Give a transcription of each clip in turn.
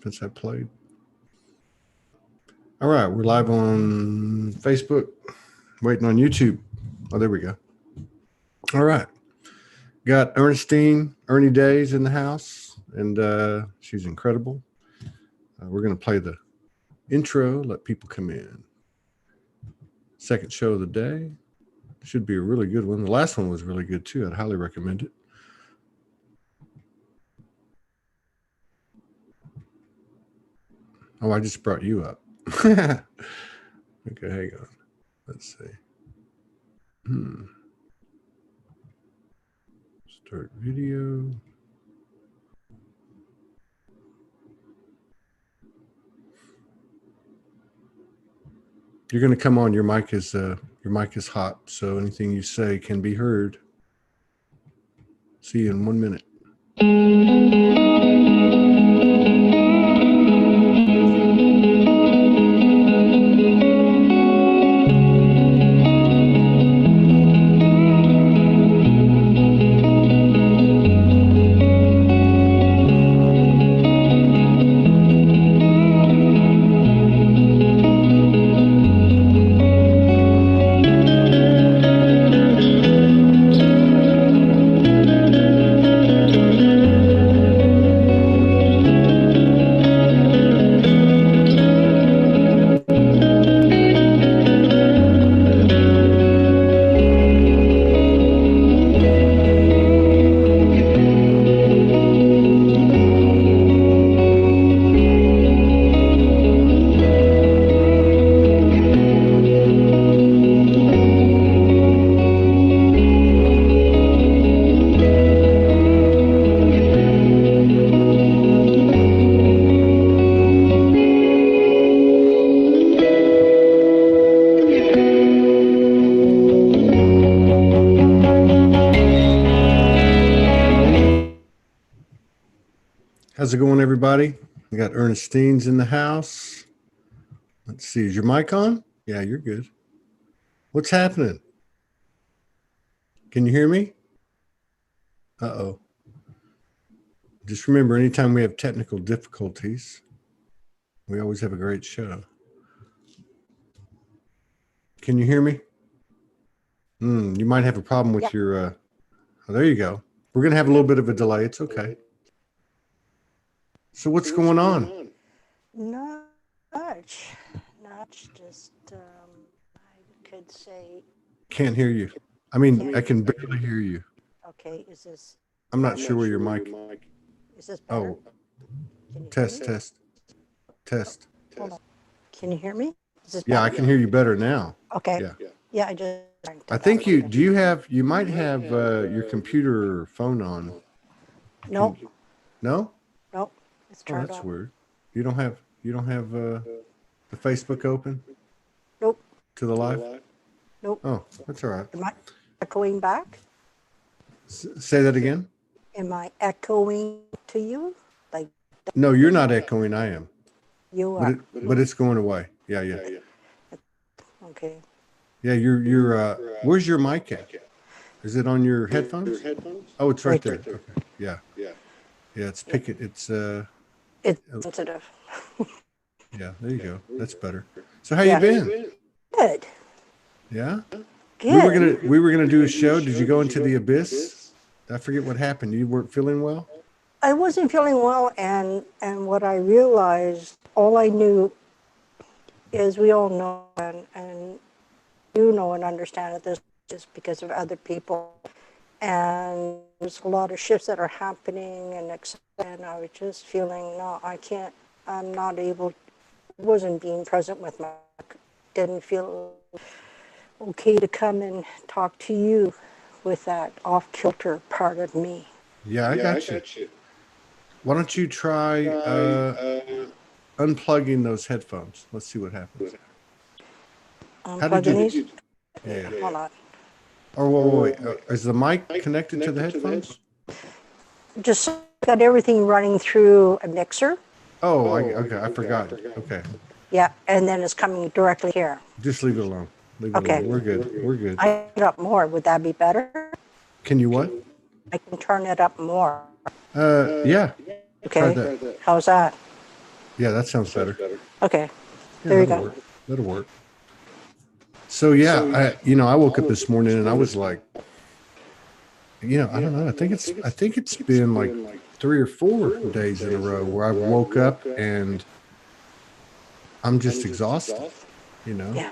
since I played. All right, we're live on Facebook, waiting on YouTube. Oh, there we go. All right. Got Ernestine-Ernie Days in the house, and she's incredible. We're going to play the intro, let people come in. Second show of the day. Should be a really good one. The last one was really good, too. I'd highly recommend it. Oh, I just brought you up. Okay, hang on. Let's see. Start video. You're going to come on. Your mic is hot, so anything you say can be heard. See you in 1 minute. How's it going, everybody? We got Ernestine's in the house. Let's see. Is your mic on? Yeah, you're good. What's happening? Can you hear me? Uh-oh. Just remember, anytime we have technical difficulties, we always have a great show. Can you hear me? You might have a problem with your... oh, there you go. We're going to have a little bit of a delay. It's okay. So what's going on? Not much. Just, I could say... Can't hear you. I mean, I can barely hear you. Okay, is this... I'm not sure where your mic... Is this better? Oh, test. Hold on. Can you hear me? Is this Yeah, better? I can hear you better now. Okay. Yeah. I just... I think you might have your computer or phone on. Nope. No? Nope. It's Oh, turned that's on. weird. You don't have the Facebook open Nope. to the live? Nope. Oh, that's all right. Am I echoing back? Say that again? Am I echoing to you? Like No, you're not echoing. I am. you are? But it's going away. Yeah. Okay. Yeah, you're where's your mic at? Is it on your headphones? Oh, it's right there. Okay. Yeah. Yeah, it's picking. It's sensitive. Yeah, there you go. That's better. So how you been? Good. Yeah? Good. We were gonna do a show. Did you go into the abyss? I forget what happened. You weren't feeling well? I wasn't feeling well, and what I realized, all I knew is we all know, and you know and understand that this just because of other people, and there's a lot of shifts that are happening, and I was just feeling, no, I can't, I'm not able, wasn't being present with my, didn't feel okay to come and talk to you with that off-kilter part of me. Yeah, I got you. Why don't you try unplugging those headphones? Let's see what happens. How did you? Yeah. Hold on. Oh, wait. Is the mic connected to the headphones? Just got everything running through a mixer. Oh, okay. I forgot. Okay. Yeah, and then it's coming directly here. Just leave it alone. Okay. We're good. I turn it up more. Would that be better? Can you what? I can turn it up more. Yeah. Okay. How's that? Yeah, that sounds better. Okay, Yeah, there you that'll go. work. That'll work. So yeah, I woke up this morning and I was like, I don't know. I think it's been like 3 or 4 days in a row where I woke up and I'm just exhausted. You know, Yeah.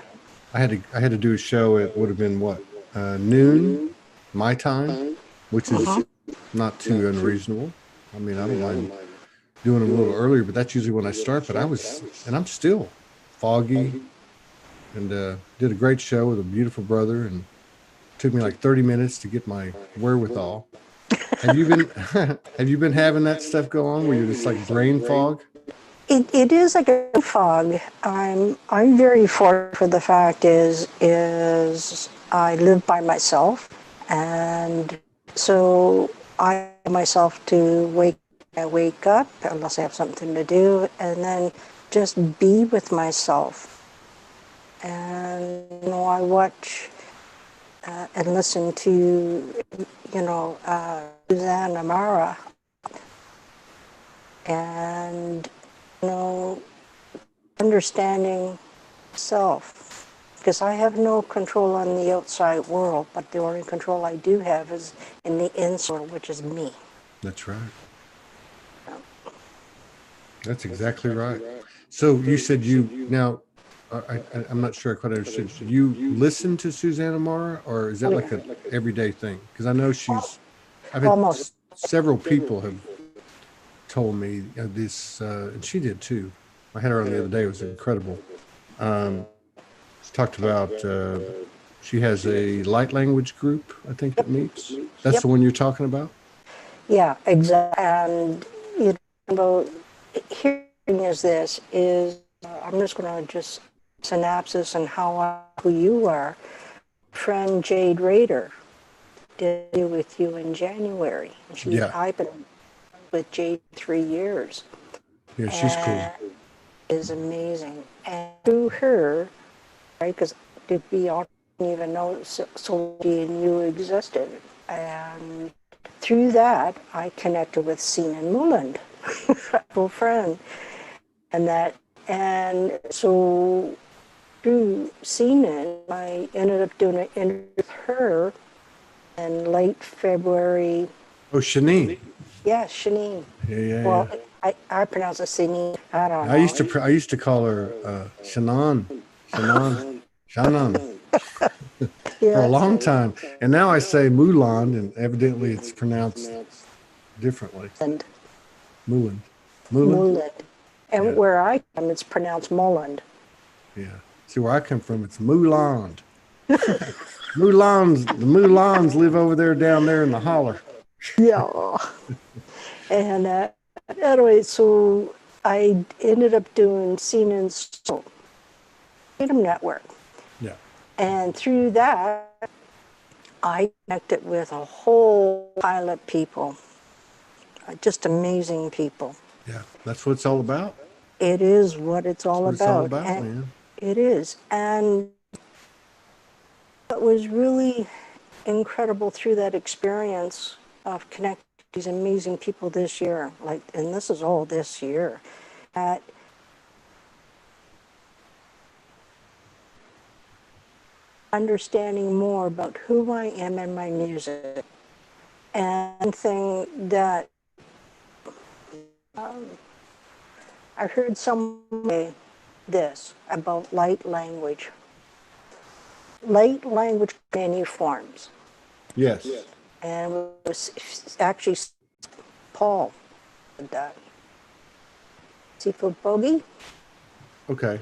I had to do a show at would have been what noon my time, which is not too unreasonable. I mean, I don't mind doing them a little earlier, but that's usually when I start. But I'm still foggy and did a great show with a beautiful brother and took me like 30 minutes to get my wherewithal. Have you been have you been having that stuff go on where you're just like brain fog? It is like a fog. I'm very fortunate for the fact is I live by myself, and so I myself to I wake up unless I have something to do, and then just be with myself. And I watch and listen to Suzanne Amara, and understanding self, because I have no control on the outside world, but the only control I do have is in the inside world, which is me. That's right. That's exactly right. So you said you now. I'm not sure I quite understood. You listen to Susanna Mara, or is that like a everyday thing? Because I know I've had Almost. several people have told me this, and she did too. I had her on the other day. It was incredible. She talked about she has a light language group, I think, that meets. That's Yep. the one you're talking about? Yeah, exactly. And about hearing is I'm just going to just synopsis and who you are. Friend Jade Rader did deal with you in January. Yeah. I've been with Jade 3 years. Yeah, she's cool. And is amazing. And through her, right, because to be honest, I didn't even know Soulspeaks and you existed. And through that, I connected with Sinan Muland, a full friend. And so through Sinan, I ended up doing an interview with her in late February. Oh, Shanine. Yeah, Shanine. Yeah. Well, I pronounce it Sinine. I don't know. I used to call her Shannon for a Yeah. long time, and now I say Mulan, and evidently it's pronounced differently. And Mulan. Muland. And Yeah. where I come, it's pronounced Moland. Yeah. See, where I come from, it's Mulan. The Mulans live over there, down there in the holler. Yeah. And anyway, so I ended up doing Sinan's Freedom Network. Yeah. And through that, I connected with a whole pile of people, just amazing people. Yeah. That's what it's all about. It is what it's all That's what about. it's all about, And man. it is. And what was really incredible through that experience of connecting with these amazing people this year, and this is all this year, that understanding more about who I am and my music. And one thing that I heard someone say this about light language. Light language many forms. Yes. And it was actually Paul did that. Seafood Bogey. Okay.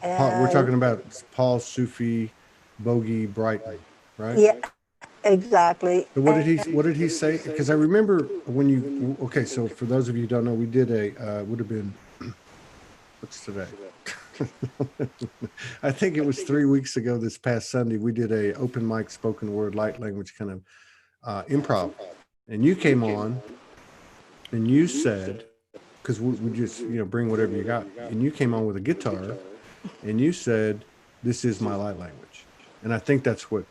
And We're talking about Paul Sufi Bogey Brighton, right? yeah, exactly. But what did he say? Because I remember when you okay. So for those of you who don't know, we did would have been what's today? I think it was 3 weeks ago. This past Sunday, we did a open mic spoken word light language kind of improv, and you came on, and you said, because we just bring whatever you got, and you came on with a guitar, and you said, "This is my light language," and I think that's what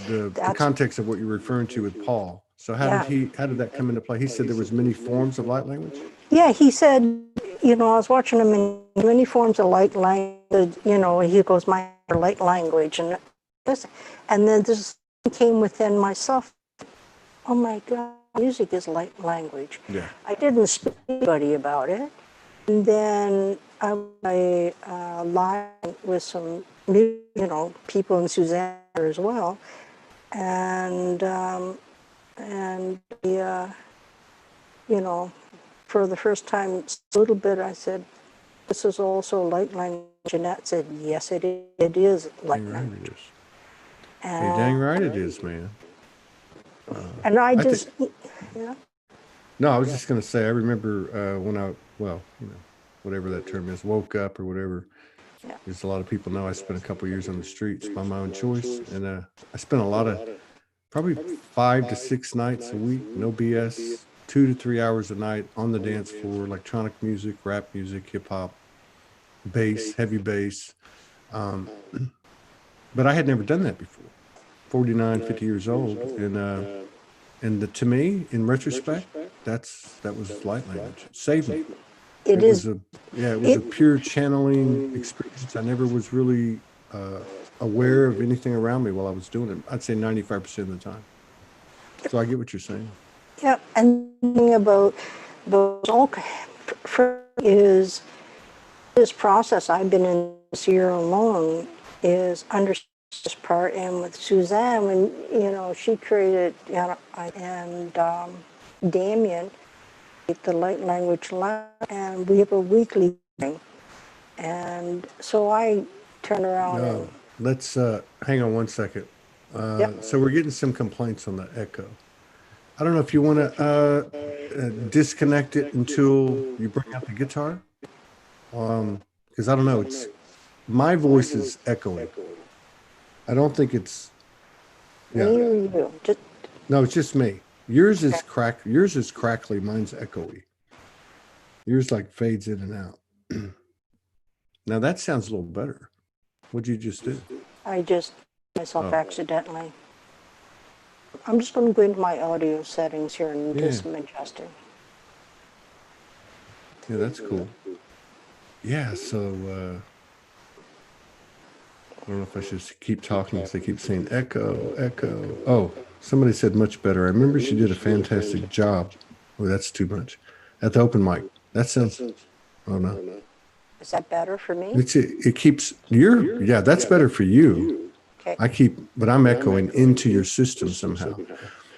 the context of what you're referring to with Paul. So how did that come into play? He said there was many forms of light language. Yeah, he said I was watching him in many forms of light language. He goes, my light language, and this, and then this came within myself. Oh my God, music is light language. Yeah. I didn't speak to anybody about it. And then I live with some, people in Suzanne as well, and for the first time, a little bit, I said, "This is also light language." Jeanette said, "Yes, it is. It is light Dang right language." it is. And, Hey, dang right it is, man. and I I just, think, no, I was just going to say, I remember when whatever that term is, woke up or whatever. yeah. There's a lot of people know I spent a couple years on the streets by my own choice. And I spent a lot of, probably 5 to 6 nights a week, no BS, 2 to 3 hours a night on the dance floor, electronic music, rap music, hip hop, bass, heavy bass. But I had never done that before. 49, 50 years old. To me, in retrospect, that was light language. It saved me. It Was is. a pure channeling experience. I never was really aware of anything around me while I was doing it. I'd say 95% of the time. So I get what you're saying. Yeah, and the thing about those is this process I've been in this year alone is understanding this part. And with Suzanne, when she created, and Damien, the light language lab, and we have a weekly thing. And so I turn around and Let's hang on one second. yep. So we're getting some complaints on the echo. I don't know if you want to disconnect it until you bring out the guitar. Because I don't know, it's my voice is echoing. I don't think it's Me or you? no, it's just me. Yours is yours is crackly, mine's echoey. Yours like fades in and out. Now that sounds a little better. What'd you just do? I just myself accidentally. I'm just going to go into my audio settings here and do some adjusting. Yeah, that's cool. Yeah, so I don't know if I should keep talking because they keep saying echo, echo. Oh, somebody said much better. I remember she did a fantastic job. Oh, that's too much. At the open mic. That sounds, oh no. Is that better for me? It keeps, yeah, that's better for you. Okay. But I'm echoing into your system somehow.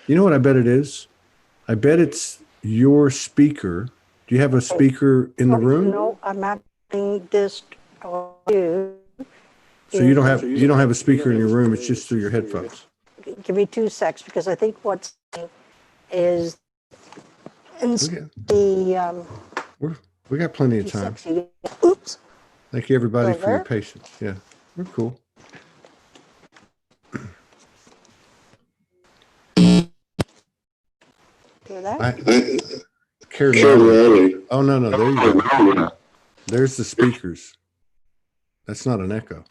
You know what I bet it is? I bet it's your speaker. Do you have a speaker in the room? No, I'm not doing this audio. So you don't have a speaker in your room. It's just through your headphones. Give me 2 seconds because I think what's is We got plenty of time. Oops. Thank you, everybody, for your patience. Yeah, we're cool. Hear that? Oh, no, there you go. There's the speakers. That's not an echo.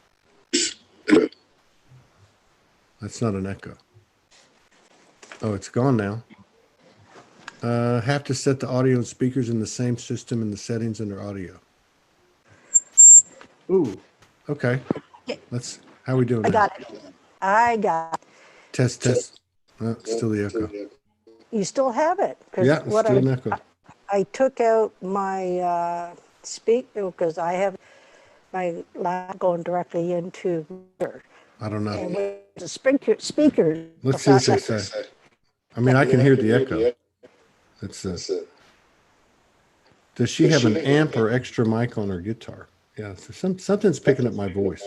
That's not an echo. Oh, it's gone now. Have to set the audio and speakers in the same system in the settings under audio. Ooh, okay. How are we doing now? I got it. Test. Oh, still the echo. You still have it. Yeah, it's still an echo. I took out my speaker because I have my lab going directly into her. I don't know. And with the speaker. Let's see what they say. I mean, I can hear the echo. Does she have an amp or extra mic on her guitar? Yeah, so something's picking up my voice.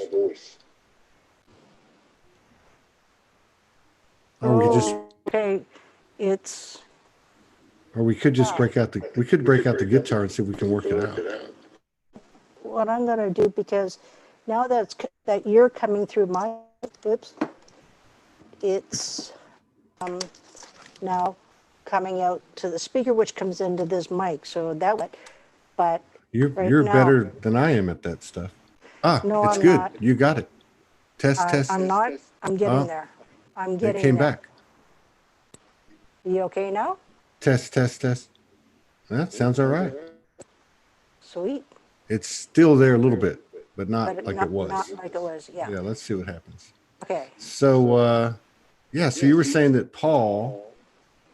Or we could just or we could just break out the guitar and see if we can work it out. What I'm going to do, because now that you're coming through my it's now coming out to the speaker, which comes into this mic. So but you're better than I am at that stuff. No, it's I'm good. not. You got it. Test. I'm not. I'm getting there. It came back. You okay now? Test. That sounds all right. Sweet. It's still there a little bit, but not But like it was. not like it was. Yeah. Yeah, let's see what happens. Okay. So, yeah, so you were saying that Paul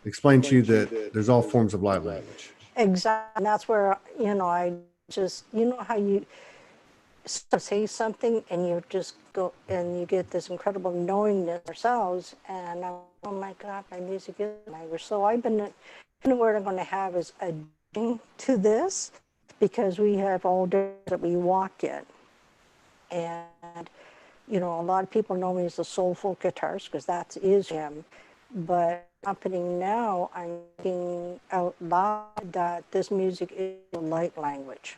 explained to you that there's all forms of light language. Exactly. And that's where, I just, how you say something and you just go and you get this incredible knowingness ourselves. And oh my God, my music is language. So I've been, what I'm going to have is a to this because we have all days that we walk in. And, a lot of people know me as the soulful guitarist because that is him. But happening now, I'm thinking out loud that this music is a light language.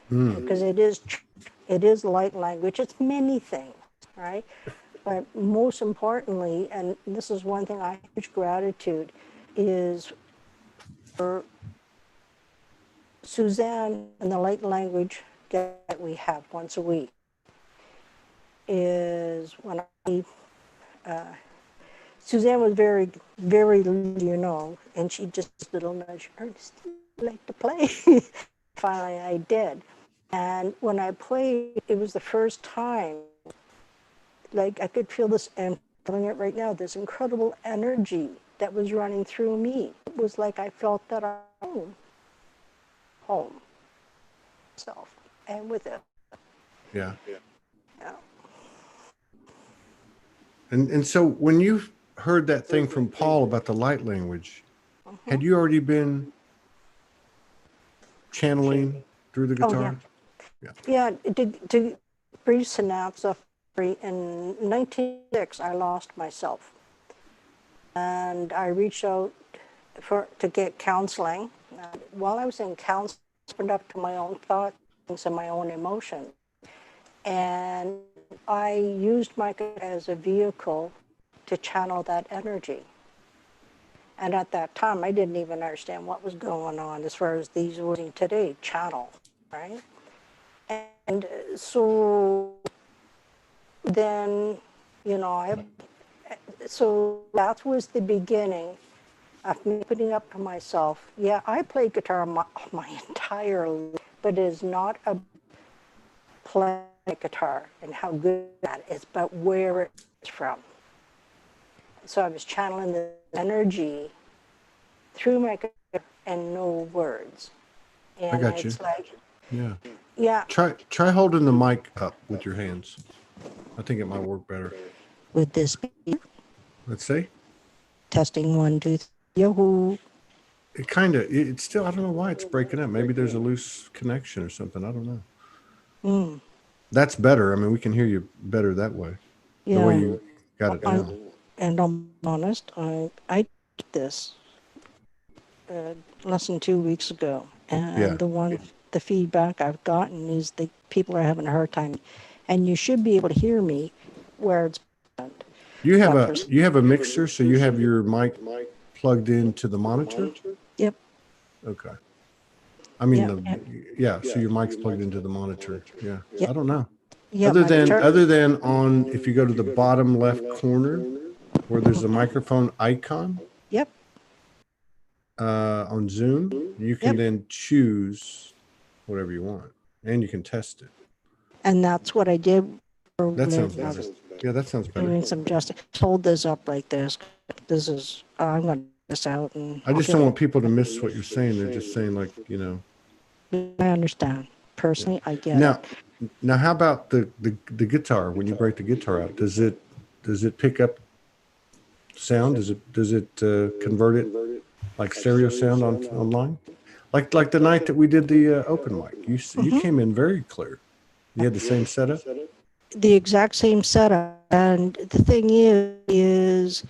Because it is light language. It's many things, right? But most importantly, and this is one thing I have huge gratitude, is for Suzanne and the light language that we have once a week. Is when Suzanne was very, very, and she just little nudge, Ernestine, like to play. Finally, I did. And when I played, it was the first time, like I could feel this, and I'm feeling it right now, this incredible energy that was running through me. It was like I felt that I was home, self, and with it. Yeah. Yeah. And so when you heard that thing from Paul about the light language, had you already been channeling through the guitar? Yeah. To brief synopsis, in 1996, I lost myself. And I reached out to get counseling. While I was in counseling, I opened up to my own thoughts and my own emotions. And I used my guitar as a vehicle to channel that energy. And at that time, I didn't even understand what was going on as far as these words today, channel, right? And so then, so that was the beginning of me putting up to myself. Yeah, I played guitar my entire life, but it is not a play guitar and how good that is, but where it's from. So I was channeling the energy through my guitar and no words. And I got you. Yeah. Try holding the mic up with your hands. I think it might work better. Would this be? Let's see. Testing 1, 2, 3. Yahoo! It's still, I don't know why it's breaking up. Maybe there's a loose connection or something. I don't know. That's better. I mean, we can hear you better that way. Yeah. The way you got it down. And I'm honest, I did this less than 2 weeks ago. And the feedback I've gotten is that people are having a hard time. And you should be able to hear me where it's. You have a mixer, so you have your mic plugged into the monitor? Yep. Okay. I mean, so your mic's plugged into the monitor. Yeah. Yep. I don't know. Yep, other than on, if you go to the bottom left corner where there's a microphone icon. Yep. On Zoom, you can then choose whatever you want, and you can test it. And that's what I did. That sounds better. Yeah, that sounds better. Doing some justice. Hold this up like this. This is, I'm going to this out. And I just don't want people to miss what you're saying. They're just saying, like, I understand. Personally, I get it. Now, how about the guitar? When you break the guitar out, does it pick up sound? Does it convert it like stereo sound online? Like the night that we did the open mic, you came in very clear. You had the same setup? The exact same setup. And the thing is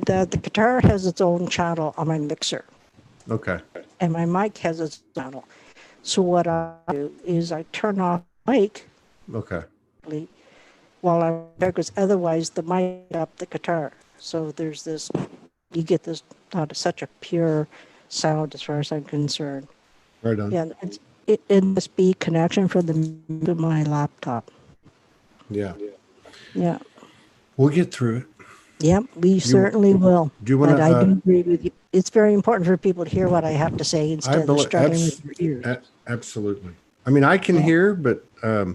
that the guitar has its own channel on my mixer. Okay. And my mic has its channel. So what I do is I turn off the mic. Okay. While I'm there, because otherwise the mic up the guitar. So there's this, you get this such a pure sound as far as I'm concerned. Right on. Yeah, it must be connection from to my laptop. Yeah. Yeah. We'll get through it. Yep, we certainly will. Do you want to? I do agree with you. It's very important for people to hear what I have to say instead of struggling with your ears. Absolutely. I mean, I can Yeah. hear, but I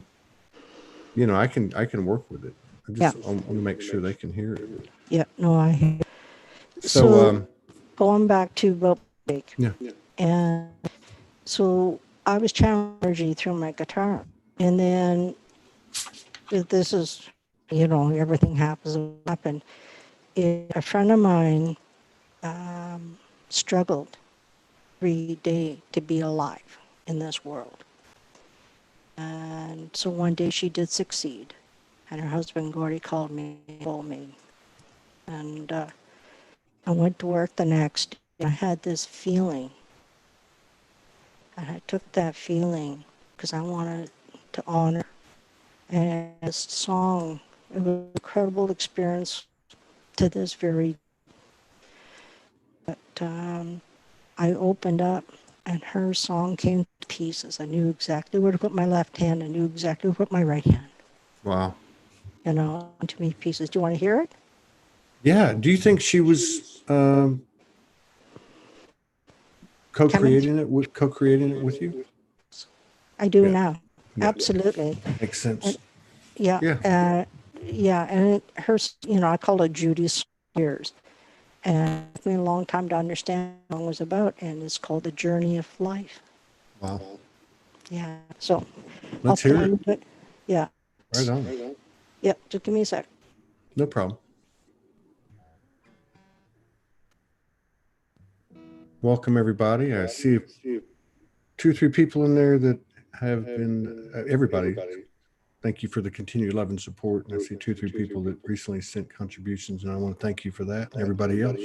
can work with it. Yeah. I want to make sure they can hear it. Yeah, no, I hear. So, So going back to about break, yeah. and so I was channeling energy through my guitar, and then this is, everything happened. A friend of mine struggled every day to be alive in this world, and so one day she did succeed, and her husband Gordy called me, told me, and I went to work the next day. I had this feeling, and I took that feeling because I wanted to honor. And this song, it was an incredible experience to this very. But I opened up, and her song came to pieces. I knew exactly where to put my left hand. I knew exactly where to put my right hand. Wow. To me pieces. Do you want to hear it? Yeah. Do you think she was Coming? co-creating it with you? I do Yeah. now. Yeah. Absolutely. Makes And sense. yeah, Yeah. yeah, and I call it Judy's Years. And it took me a long time to understand what it was about, and it's called The Journey of Life. Wow. Yeah, so I'll Let's play hear a it. little bit. Yeah, Right on. yeah, just give me a sec. No problem. Welcome, everybody. I see two or three people in there that have been, everybody. Thank you for the continued love and support. And I see two or three people that recently sent contributions, and I want to thank you for that and everybody else.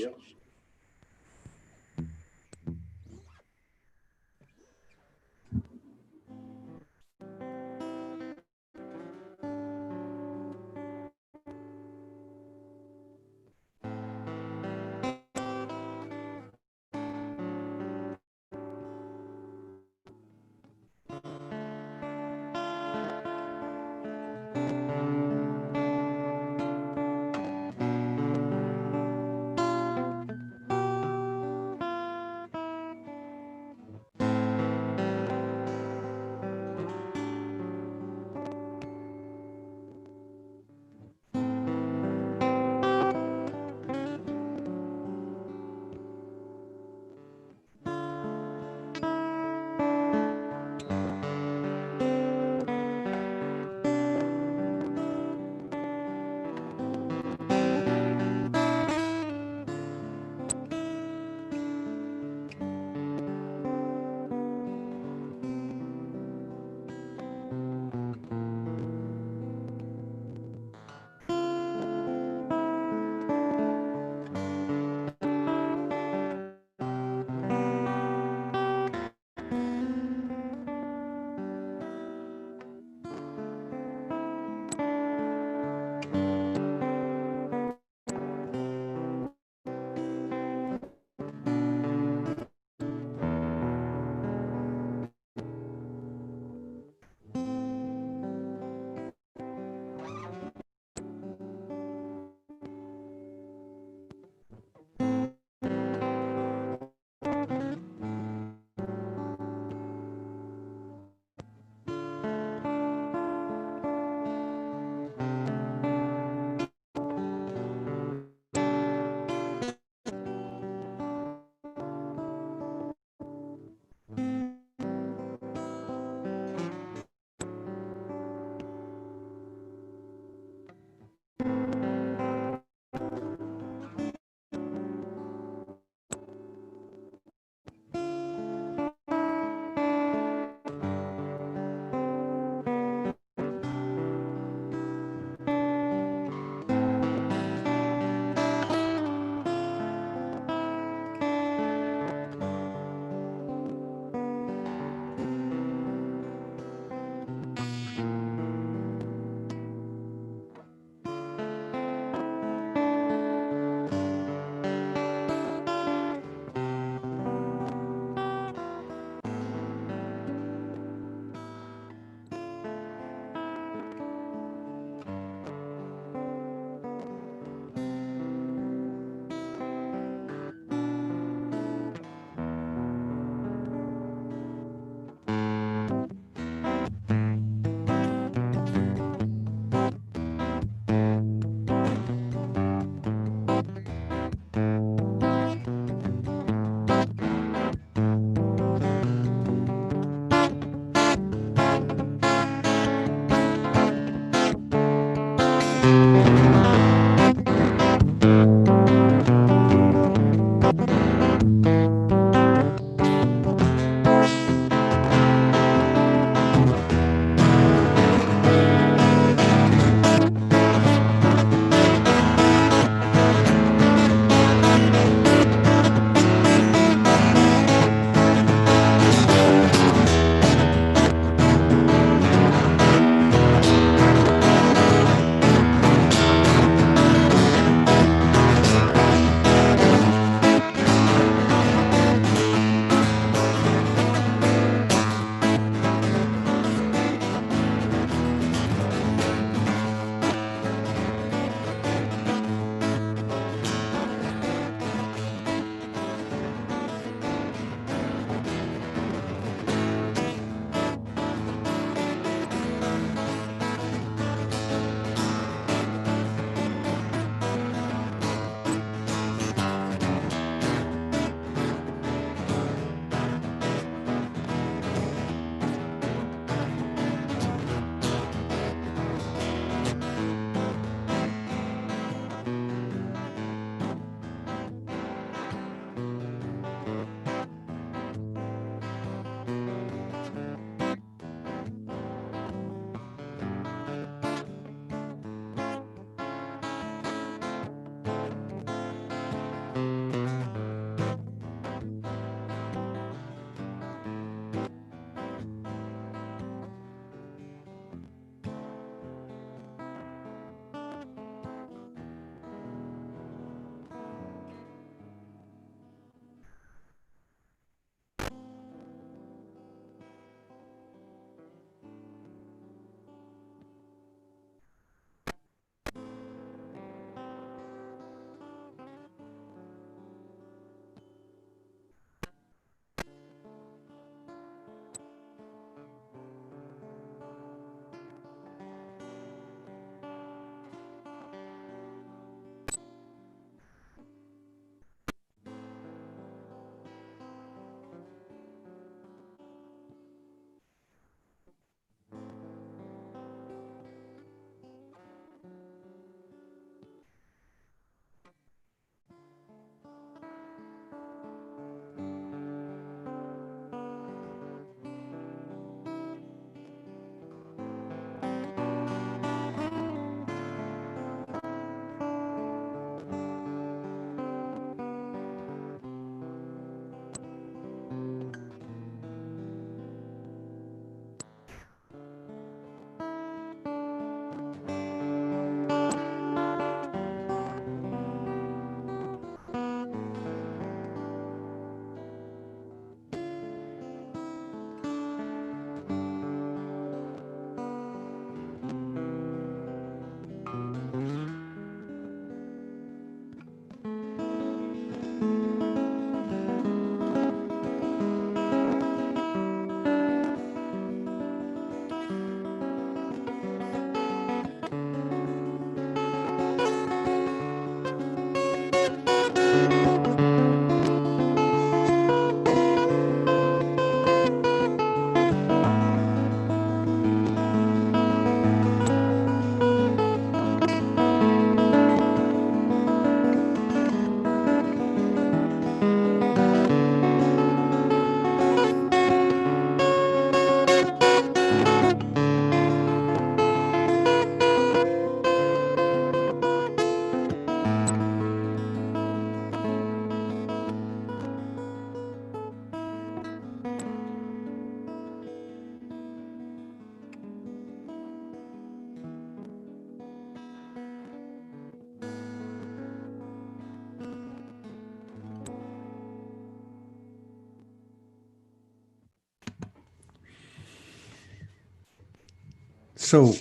So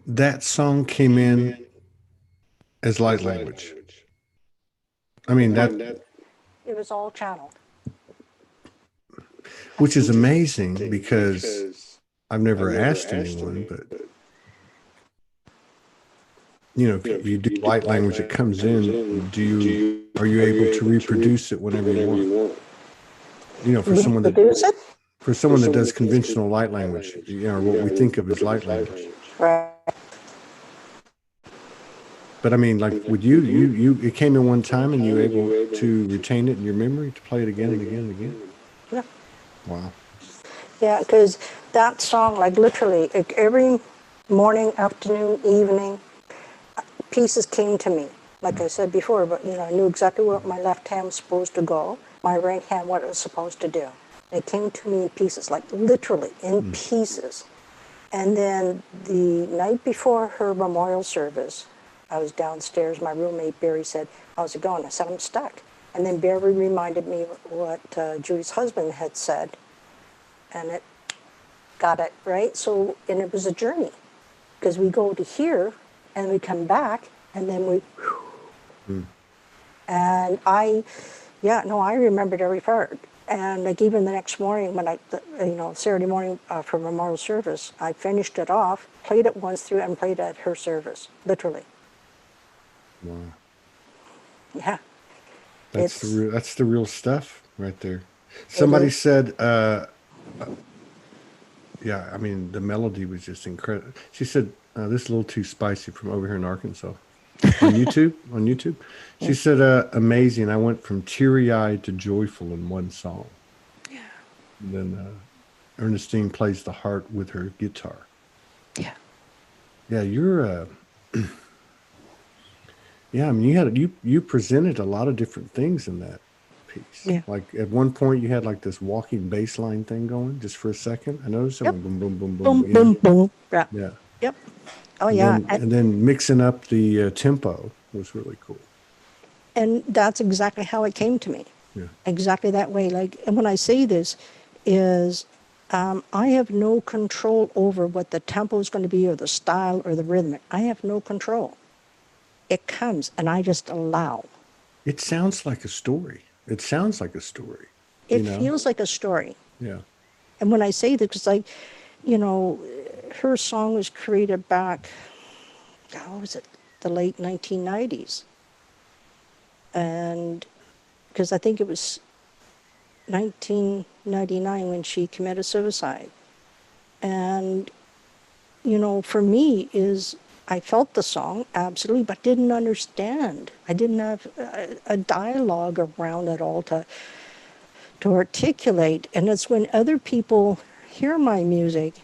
that song came in as light language. I mean, that, It was all channeled. which is amazing because I've never asked anyone, but if you do light language, it comes in. Are you able to reproduce it whenever you want? Reproduce it? For someone that does conventional light language, what we think of as light language. Right. But I mean, like, would it came in one time and you were able to retain it in your memory to play it again and again and again? Yeah. Wow. Yeah, because that song, like literally, like every morning, afternoon, evening, pieces came to me. Like I said before, but I knew exactly what my left hand was supposed to go, my right hand what it was supposed to do. It came to me in pieces, like literally in pieces. And then the night before her memorial service, I was downstairs. My roommate Barry said, "How's it going?" I said, "I'm stuck." And then Barry reminded me what Julie's husband had said, and it got it right. So, and it was a journey because we go to here and we come back and then we, and I remembered every part. And like even the next morning when Saturday morning for memorial service, I finished it off, played it once through and played at her service, literally. Wow. Yeah. That's the real stuff right there. Somebody said, yeah, I mean, the melody was just incredible. She said, this is a little too spicy from over here in Arkansas. On YouTube. She said, amazing. I went from teary-eyed to joyful in one song. Yeah. And then Ernestine plays the heart with her guitar. Yeah. Yeah, you're yeah, I mean, you presented a lot of different things in that piece. Yeah. Like at one point you had like this walking bass line thing going just for a second. I noticed it Yep. went boom, boom, boom, boom. Boom, boom, boom. Yeah. Yeah. Yep. Oh, And yeah. then mixing up the tempo was really cool. And that's exactly how it came to me. Yeah. Exactly that way. Like, and when I say this is, I have no control over what the tempo is going to be or the style or the rhythm. I have no control. It comes and I just allow. It sounds like a story. It sounds like a story. It feels like a story. Yeah. And when I say this, it's like, her song was created back, how was it, the late 1990s. And because I think it was 1999 when she committed suicide. And, for me I felt the song, absolutely, but didn't understand. I didn't have a dialogue around it all to articulate. And it's when other people hear my music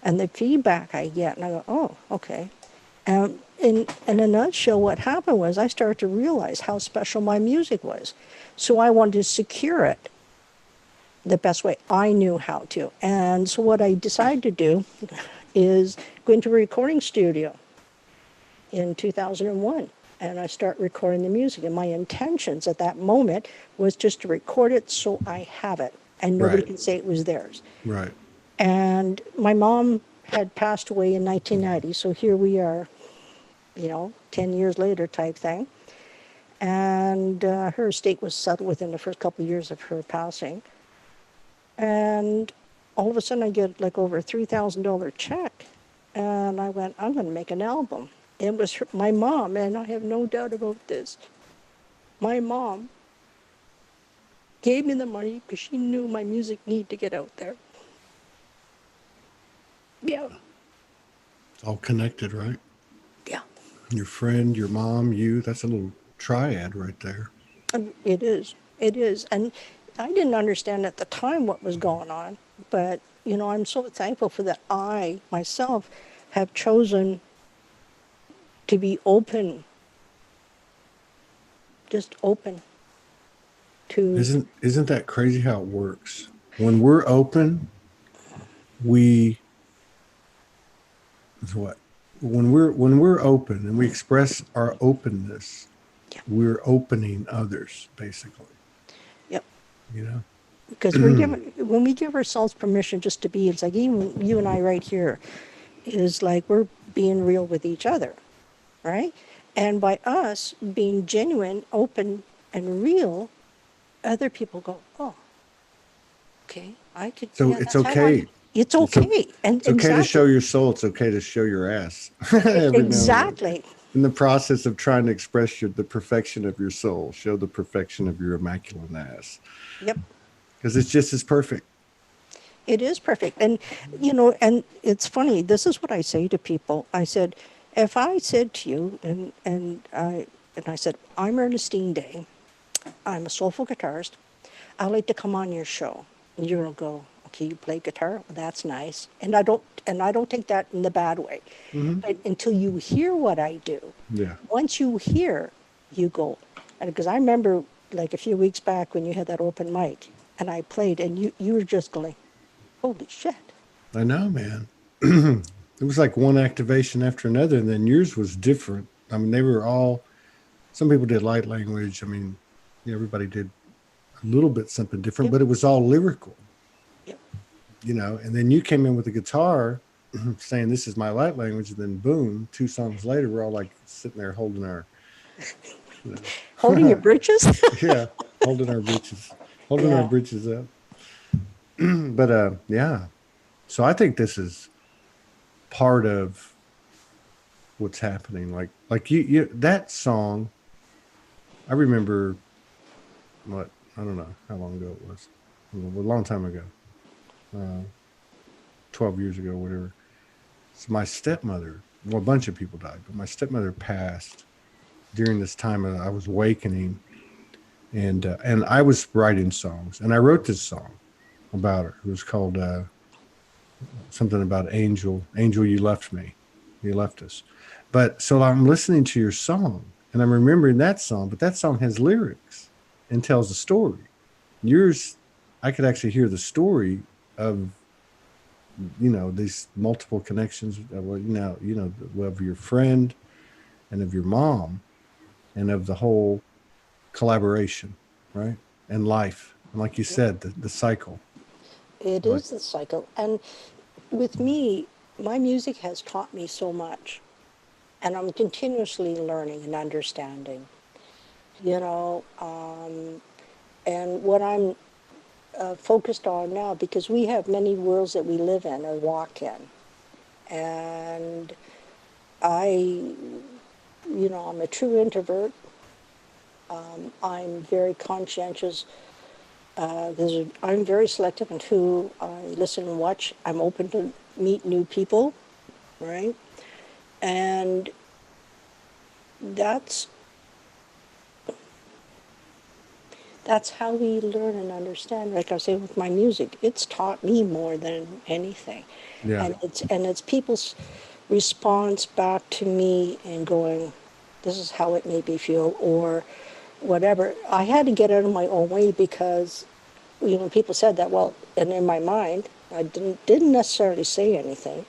and the feedback I get, and I go, oh, okay. And in a nutshell, what happened was I started to realize how special my music was. So I wanted to secure it the best way I knew how to. And so what I decided to do is go into a recording studio in 2001. And I start recording the music. And my intentions at that moment was just to record it so I have it. And nobody can say it was theirs. Right. And my mom had passed away in 1990. So here we are, 10 years later type thing. And her estate was settled within the first couple of years of her passing. And all of a sudden I get like over a $3,000 check. And I went, I'm going to make an album. It was my mom, and I have no doubt about this. My mom gave me the money because she knew my music needed to get out there. Yeah. It's all connected, right? Yeah. Your friend, your mom, you, that's a little triad right there. It is. It is. And I didn't understand at the time what was going on, but, I'm so thankful for that. I, myself, have chosen to be open, just open to... Isn't that crazy how it works? When we're open, when we're open and we express our openness, we're opening others, basically. Yep. You know? Because when we give ourselves permission just to be, it's like even you and I right here, is like we're being real with each other, right? And by us being genuine, open, and real, other people go, oh, okay, I could, So yeah, it's that's how I, okay. it's It's o- okay. And it's okay to show exactly, your soul. It's okay to show your ass every now and then. exactly. In the process of trying to express the perfection of your soul, show the perfection of your immaculate ass, Yep. because it's just as perfect. It is perfect. And, and it's funny, this is what I say to people. I said, if I said to you, and I said, I'm Ernestine Day, I'm a soulful guitarist, I'd like to come on your show. And you're gonna go, okay, you play guitar? Well, that's nice. And I don't take that in the bad way. Hmm. But until you hear what I do, Yeah, once you hear, you go. And because I remember like a few weeks back when you had that open mic and I played and you were just going, holy shit. I know, man. It was like one activation after another, and then yours was different. I mean, they were all. Some people did light language. I mean, yeah, everybody did a little bit something different, Yep. but it was all lyrical, Yep. And then you came in with a guitar saying this is my light language, and then boom, 2 songs later we're all like sitting there holding our you Holding your know britches? yeah, holding our Yeah. britches up. But yeah, so I think this is part of what's happening, like you that song. I remember what, I don't know how long ago it was, a long time ago, uh 12 years ago, whatever. So my stepmother, well, a bunch of people died, but my stepmother passed during this time. I was awakening, and I was writing songs, and I wrote this song about her. It was called something about angel, angel, you left me, you left us. But so I'm listening to your song, and I'm remembering that song, but that song has lyrics and tells a story. Yours, I could actually hear the story of these multiple connections. Well, of your friend and of your mom and of the whole collaboration, right? And life. And like you Yep. said, the cycle. It Like, is the cycle. And with me, my music has taught me so much. And I'm continuously learning and understanding, you know. And what I'm focused on now, because we have many worlds that we live in or walk in. And I, I'm a true introvert. I'm very conscientious. I'm very selective in who I listen and watch. I'm open to meet new people, right? And that's that's how we learn and understand. Like I say with my music, it's taught me more than anything, yeah, and it's people's response back to me and going, "This is how it made me feel," or whatever. I had to get out of my own way because, people said that. Well, and in my mind, I didn't necessarily say anything,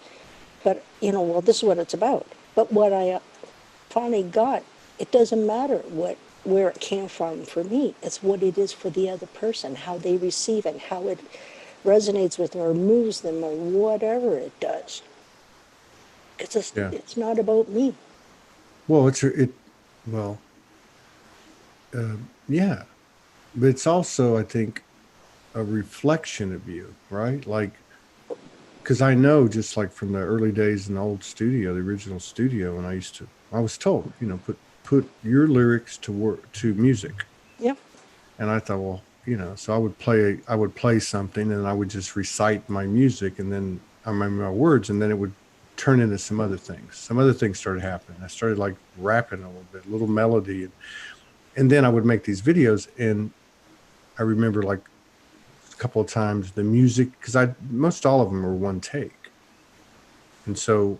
but well, this is what it's about. But what I finally got, it doesn't matter where it came from for me. It's what it is for the other person, how they receive it, how it resonates with them or moves them or whatever it does. yeah. It's not about me. Well, well, yeah, but it's also, I think, a reflection of you, right? Like, because I know, just like from the early days in the old studio, the original studio, and I was told, put your lyrics to work, to music. Yeah. And I thought, well, so I would play something, and I would just recite my music, and then I remember my words, and then it would turn into some other things. Some other things started happening. I started like rapping a little bit, a little melody, and then I would make these videos. And I remember like a couple of times the music, because I most all of them were one take, and so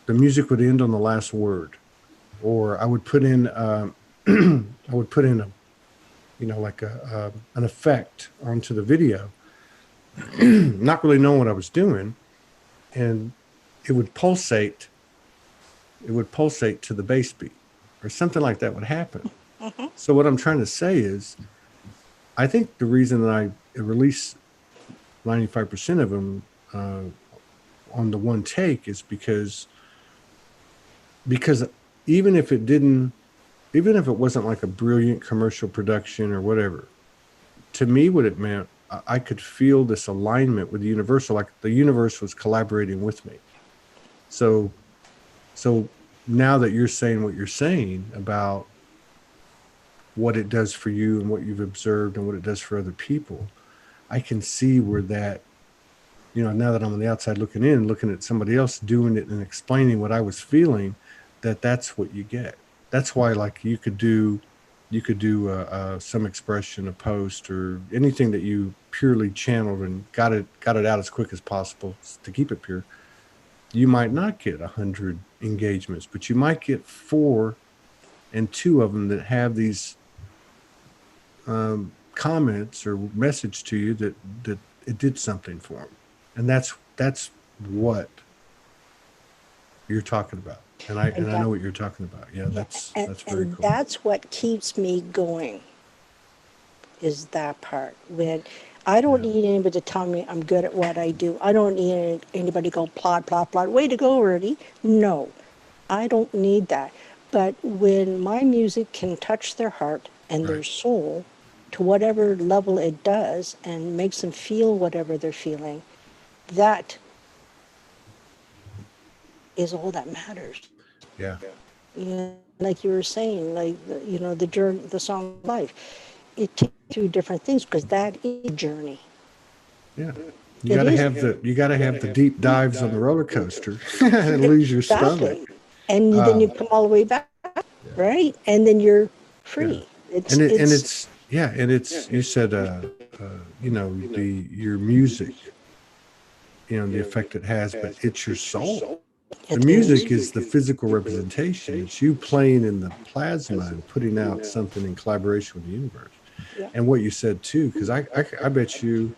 the music would end on the last word, or I would put in I would put in a like an effect onto the video, not really knowing what I was doing, and it would pulsate. It would pulsate to the bass beat, or something like that would happen. So what I'm trying to say is, I think the reason that I release 95% of them on the one take is because even if it didn't, even if it wasn't like a brilliant commercial production or whatever, to me, what it meant, I could feel this alignment with the universal, like the universe was collaborating with me. So now that you're saying what you're saying about what it does for you and what you've observed and what it does for other people, I can see where that, now that I'm on the outside looking in, looking at somebody else doing it and explaining what I was feeling, that's what you get. That's why, like, you could do some expression, a post, or anything that you purely channeled and got it out as quick as possible to keep it pure. You might not get 100 engagements, but you might get 4, and 2 of them that have these comments or message to you that it did something for them, and that's what you're talking about. And I know what you're talking about. Yeah, that's very cool. That's what keeps me going, is that part. When I don't need anybody to tell me I'm good at what I do. I don't need anybody to go plot, plot, plot. Way to go, Ernie. No, I don't need that. But when my music can touch their heart and their soul to whatever level it does and makes them feel whatever they're feeling, that is all that matters. Yeah. Yeah, like you were saying, like the journey, the song Life, it takes you through different things because that is a journey. Yeah, you got to have the deep dives on the roller coaster and lose your stomach, and then you come all the way back, right? And then you're free. Yeah. You said your music, the effect it has, but it's your soul. The music is the physical representation. It's you playing in the plasma and putting out something in collaboration with the universe. Yeah. And what you said too, because I bet you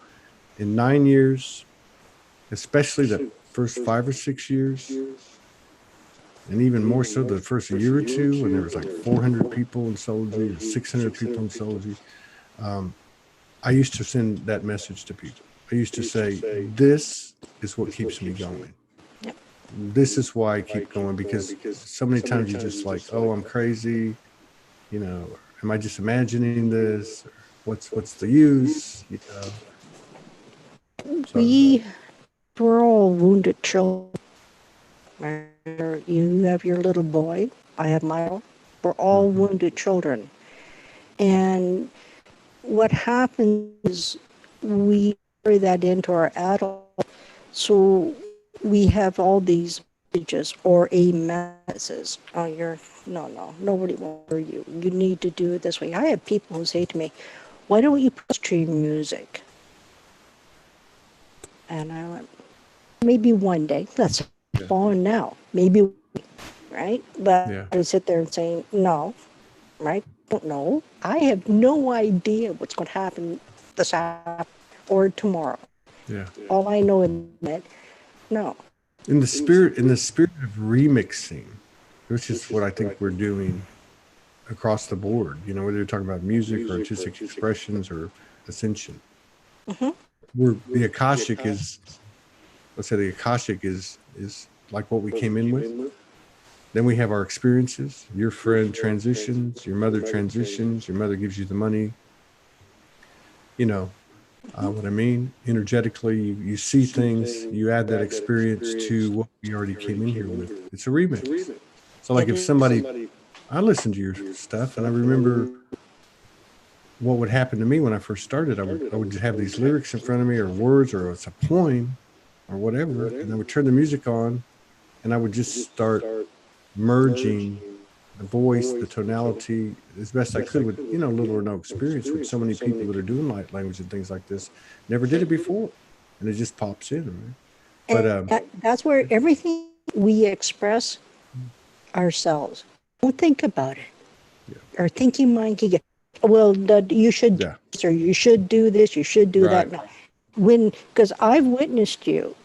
in 9 years, especially the first 5 or 6 years, and even more so the first year or two, when there was like 400 people in Soulspeaks or 600 people in Soulspeaks, I used to send that message to people. I used to say, this is what keeps me going. This is why I keep going, because so many times you're just like, oh, I'm crazy. Am I just imagining this? What's the use? We're all wounded children. You have your little boy. I have my own. We're all wounded children. And what happens is we carry that into our adult. So we have all these messages or a messages. Oh, nobody will hear you. You need to do it this way. I have people who say to me, why don't you put stream music? And I went, maybe one day. That's falling now. Maybe, right? But I sit there and saying, no, right? I don't know. I have no idea what's going to happen this afternoon or tomorrow. Yeah. All I know is that, no. In the spirit of remixing, which is what I think we're doing across the board, whether you're talking about music or artistic expressions or ascension. The Akashic is, let's say the Akashic is like what we came in with. Then we have our experiences. Your friend transitions, your mother transitions, your mother gives you the money. What I mean? Energetically, you see things, you add that experience to what we already came in here with. It's a remix. So like I listened to your stuff and I remember what would happen to me when I first started. I would just have these lyrics in front of me or words or it's a poem or whatever. And I would turn the music on and I would just start merging the voice, the tonality, as best I could with, little or no experience with so many people that are doing light language and things like this. Never did it before. And it just pops in, right? But that's where everything we express ourselves. Don't think about it. Yeah. Our thinking mind can get, well, you should do this, or you should do this, you should do that. Because I've witnessed you,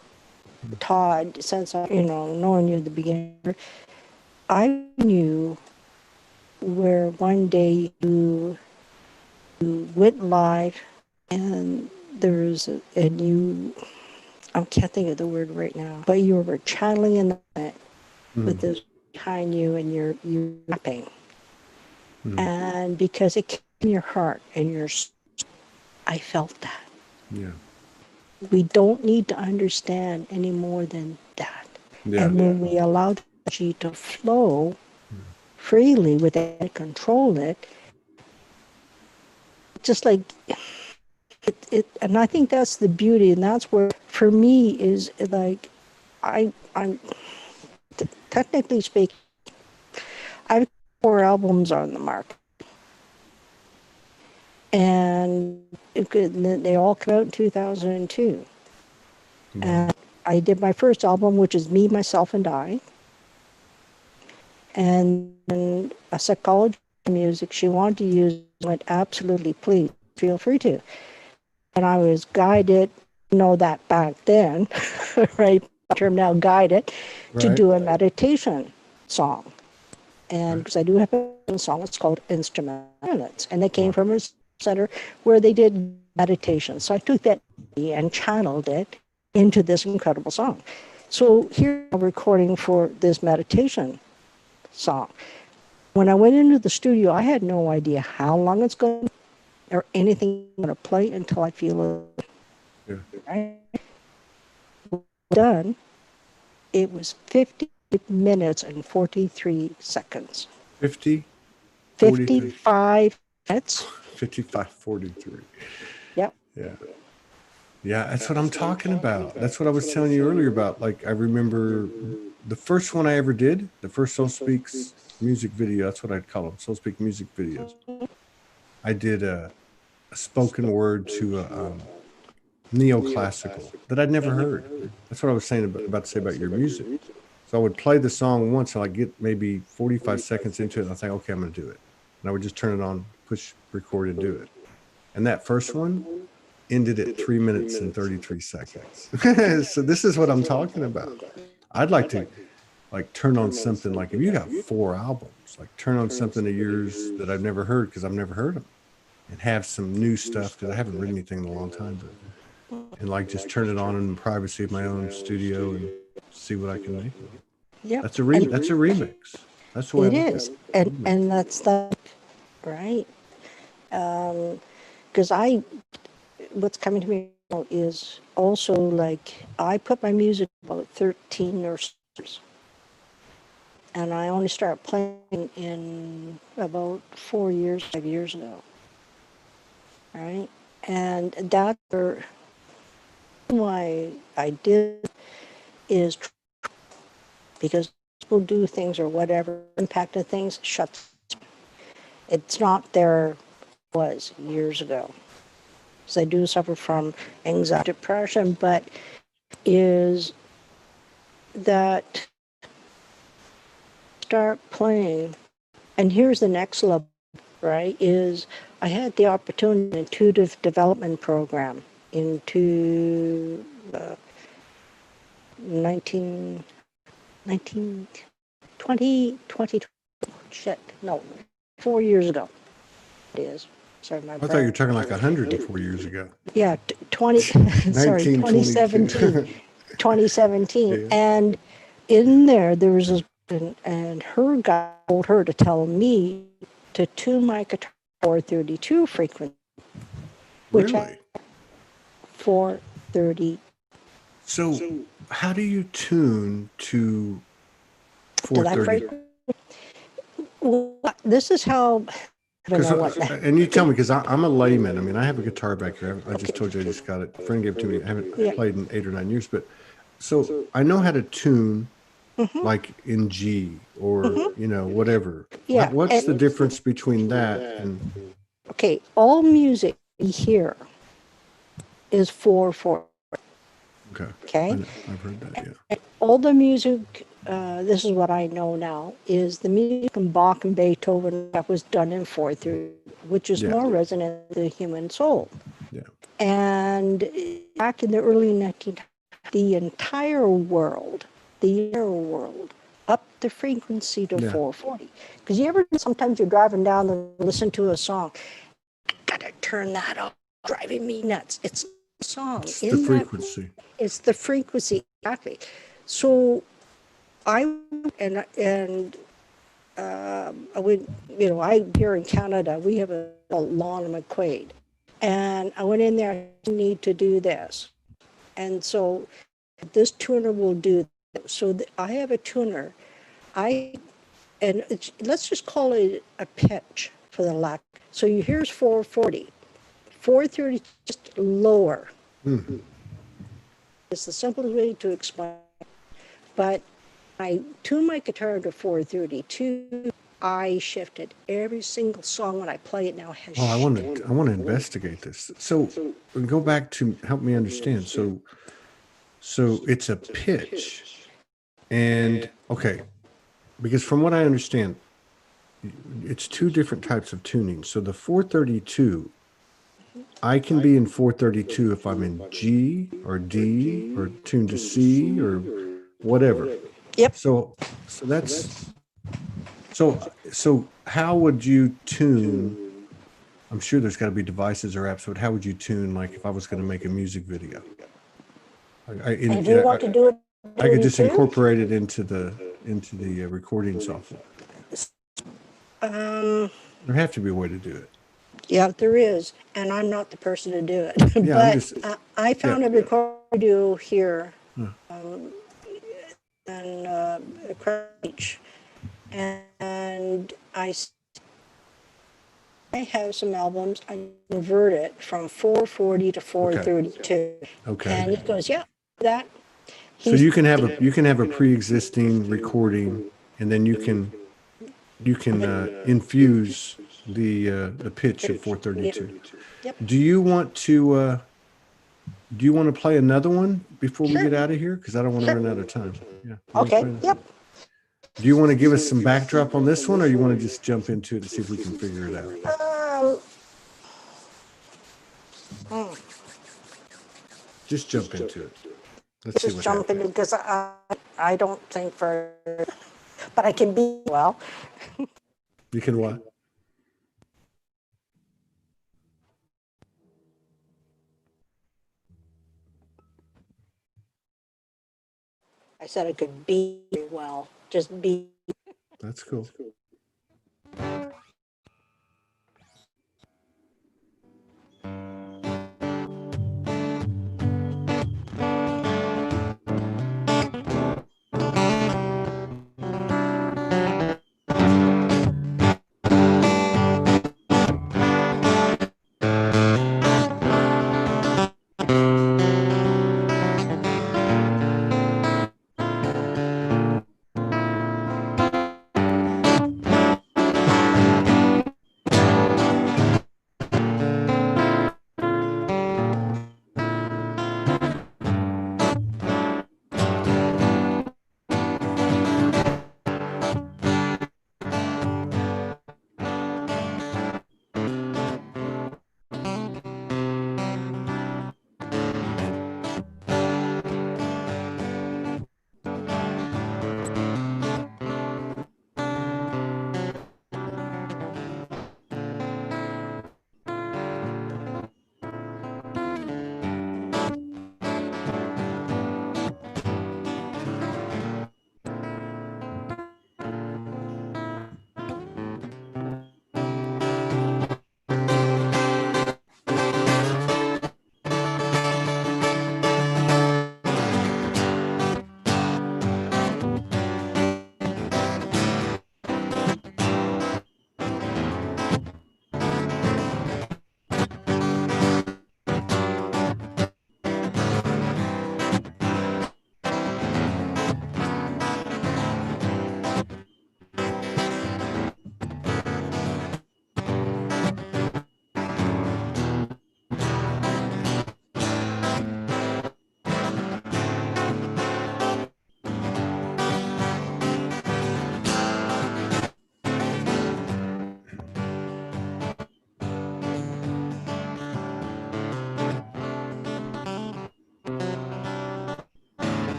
Todd, since I, knowing you at the beginning, I knew where one day you went live and there was I can't think of the word right now, but you were channeling in the moment with this behind you and you're rapping. And because it came in your heart and your soul, I felt that. Yeah. We don't need to understand any more than that. Yeah. And when we allow the energy to flow freely without control it, just like it, and I think that's the beauty, and that's where, for me, is like, I'm technically speaking, I have 4 albums on the market, and they all came out in 2002. And I did my first album, which is Me, Myself, and I. And then a psychologist of music, she wanted to use, went, absolutely, please, feel free to. And I was guided, that back then, right, term now, guided, to do a meditation song. And because I do have a song, it's called Instrumental Silence. And they came from a center where they did meditation. So I took that and channeled it into this incredible song. So here I'm recording for this meditation song. When I went into the studio, I had no idea how long it's going to, or anything going to play until I feel it. Yeah. Right? Done. It was 50 minutes and 43 seconds. 50? 55 minutes. 55, 43. Yep. Yeah. Yeah, that's what I'm talking about. That's what I was telling you earlier about. Like, I remember the first one I ever did, the first Soul Speaks music video. That's what I'd call them, Soul Speak music videos. I did a spoken word to a neoclassical that I'd never heard. That's what I was saying about to say about your music. So I would play the song once and I'd get maybe 45 seconds into it and I think, okay, I'm going to do it. And I would just turn it on, push record and do it. And that first one ended at 3 minutes and 33 seconds. So this is what I'm talking about. I'd like to turn on something, like if you got 4 albums, like turn on something of yours that I've never heard, because I've never heard them, and have some new stuff, because I haven't written anything in a long time, and like just turn it on in the privacy of my own studio and see what I can make. Yep. That's a remix. That's the way it is. And that's that, right? Because what's coming to me now is also, like, I put my music about 13 or so years. And I only started playing in about 4 years, 5 years ago. Right? And that's why I did is because people do things or whatever, impact of things shuts. It's not there was years ago. So I do suffer from anxiety, depression, but is that start playing, and here's the next level, right, is I had the opportunity in an intuitive development program into 4 years ago. It is. Sorry, my I thought you were talking like 104 years ago. Yeah, 2017. 2017. Yeah. And in there was this, and her guy told her to tell me to tune my guitar 432 frequency. Which Really? 430. So how do you tune to 430? Well, this is how. And you tell me, because I'm a layman. I mean, I have a guitar back here. I just told you I just got it. A friend gave it to me. I haven't played in 8 or 9 years, but so I know how to tune, like in G or whatever. Yeah. What's the difference between that and? Okay, all music we hear is 4/4. Okay. I've heard that. Yeah. All the music. This is what I know now, is the music in Bach and Beethoven that was done in 4/3, which is more resonant with the human soul. Yeah. And back in the early 1900s, the entire world, upped the frequency to 440. Because sometimes you're driving down and listen to a song, gotta turn that off, driving me nuts. It's song. It's the frequency. It's the frequency, exactly. So I I would, I here in Canada, we have a lawn McQuaid. And I went in there, I need to do this. And so this tuner will do that. So I have a tuner. Let's just call it a pitch for the lack. So here's 440. 430 just lower. Mm-hmm. It's the simplest way to explain. But I tune my guitar to 432. I shifted every single song when I play it now has Oh, I want to investigate this. So go back to help me understand. So it's a pitch, and okay, because from what I understand, it's two different types of tuning. So the 432, I can be in 432 if I'm in G or D or tuned to C or whatever. Yep. So that's so how would you tune? I'm sure there's got to be devices or apps, but how would you tune, like if I was going to make a music video? And if you want to do it, I could just incorporate it into the recording software. There have to be a way to do it. Yeah, there is, and I'm not the person to do it. Yeah, but I found a recording studio here in Crouch, and I have some albums. I convert it from 440 to 432. Okay. And it goes, yeah, that. So you can have a pre-existing recording, and then you can infuse the pitch of 432. Yep. Do you want to play another one before we get out of here? Because I don't want to run out of time. Yeah. Okay. Yep. Do you want to give us some backdrop on this one, or you want to just jump into it and see if we can figure it out? Just jump into it. Let's see what jump in because I don't think but I can be well. You can what? I said I could be well, just be. That's cool.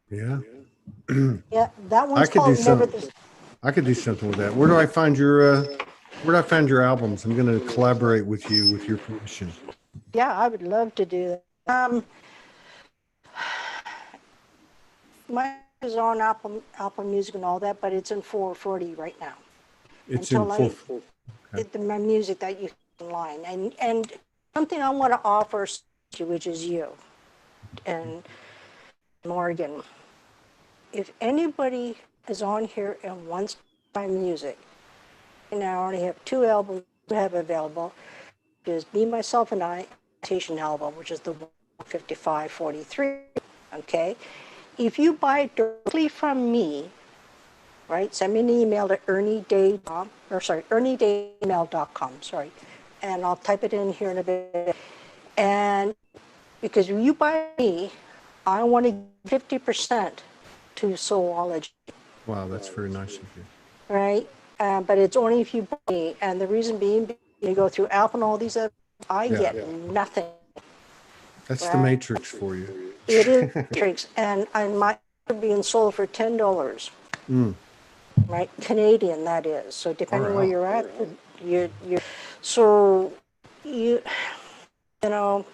Yeah. Yeah, That I one's could do called Never something. the. I could do something with that. Where do I find your albums? I'm going to collaborate with you with your permission. Yeah, I would love to do that. Mine is on Apple Music and all that, but it's in 440 right now. It's in Until full. Okay. my music that you can online, and something I want to offer to, which is you and Morgan. If anybody is on here and wants my music, and I already have 2 albums I have available, is Me, Myself, and I Meditation album, which is the 5543. Okay, if you buy it directly from me, right? Send me an email to ernieday.com, sorry, and I'll type it in here in a bit. And because when you buy me, I want to give 50% to Soulology, Wow, that's very nice of you. right? But it's only if you buy me, and the reason being, you go through Apple and all these other, I get nothing. That's the Right? matrix for you. It is tricks, and my being sold for $10. Right, Canadian that is. So depending where Wow. you're at, you so you you know.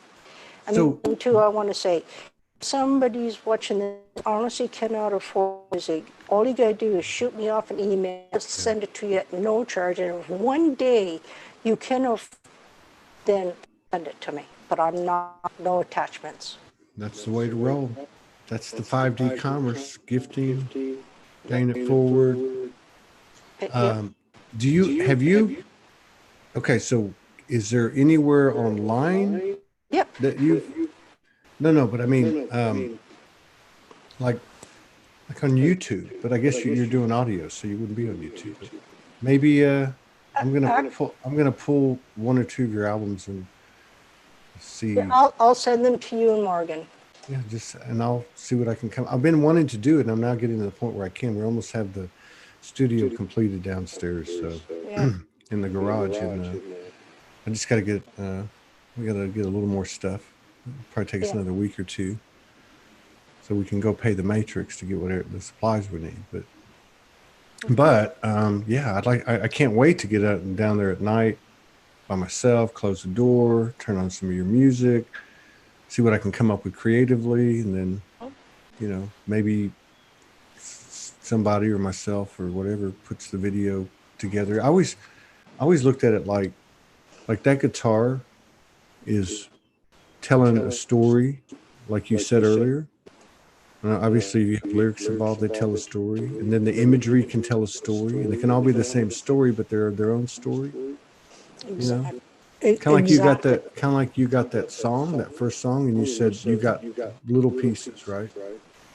So And too, I want to say, if somebody's watching this, honestly cannot afford music. All you gotta do is shoot me off an email, send it to you at no charge, and if one day you can afford, then send it to me. But I'm not no attachments. that's the way to roll. That's the 5D commerce, gifting, paying it forward. Yep. Do you have you? Okay, so is there anywhere online Yep. that you've? No, but I mean, like on YouTube. But I guess you're doing audio, so you wouldn't be on YouTube. Maybe I'm gonna pull 1 or 2 of your albums and see. I'll send them to you and Morgan. Yeah, and I'll see what I can come. I've been wanting to do it, and I'm now getting to the point where I can. We almost have the studio completed downstairs, so Yeah. in the garage, and I just got to get. We got to get a little more stuff. Probably take us Yeah. another week or 2, so we can go pay the matrix to get whatever the supplies we need. But yeah, I can't wait to get out and down there at night by myself, close the door, turn on some of your music, see what I can come up with creatively, and then, maybe somebody or myself or whatever puts the video together. I always looked at it like that guitar is telling a story, like you said earlier. Obviously, if you have lyrics involved, they tell a story, and then the imagery can tell a story, and they can all be the same story, but they're their own story. Exactly. Kind of like you got that. Kind of like you got that song, that first song, and you said you got little pieces, right?